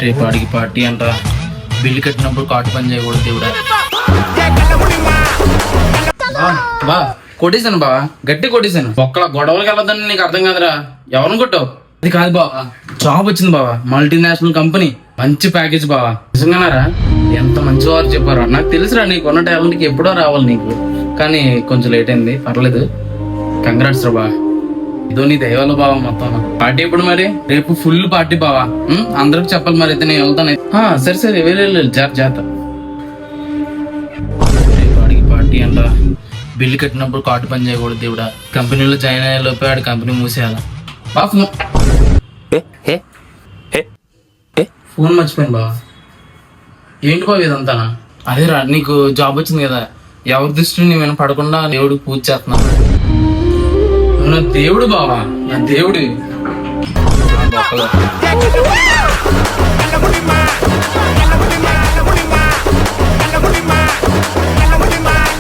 రేపు అడిగి పార్టీ అంట. బిల్లు కట్టినప్పుడు కాటు పని చేయకూడదు దేవుడా. బా కొట్టేశాను బావా, గట్టి కొట్టేశాను. ఒక్కల గొడవలకి వెళ్ళొద్దని నీకు అర్థం కాదురా. ఎవరిని కొట్టావు? అది కాదు బావా, జాబ్ వచ్చింది బావా, మల్టీనేషనల్ కంపెనీ, మంచి ప్యాకేజ్ బావా. నిజంగానారా? ఎంత మంచి వారు చెప్పారా. నాకు తెలుసురా నీకు ఉన్న టాలెంట్కి ఎప్పుడో రావాలి నీకు, కానీ కొంచెం లేట్ అయింది. పర్లేదు, కంగ్రాట్స్ రా బా. ఇదో నీ దయవల్ల బావా. మొత్తం పార్టీ ఇప్పుడు మరి రేపు ఫుల్ పార్టీ బావా. అందరికి చెప్పాలి మరి. అయితే నేను వెళ్తాను. సరే సరే, వెళ్ళి జాగ్రత్త. రేపు అడిగి పార్టీ అంట. బిల్లు కట్టినప్పుడు కాటు పని చేయకూడదు దేవుడా. కంపెనీలో జాయిన్ అయ్యే లోపే ఆడి కంపెనీ మూసేయాల. ఫోన్ మర్చిపోయాను బావా. ఏంటి బావ ఇదంతా? అదేరా, నీకు జాబ్ వచ్చింది కదా, ఎవరి దృష్టిని నేను పడకుండా దేవుడికి పూజ చేస్తున్నాను. నా దేవుడు బావా, నా దేవుడు.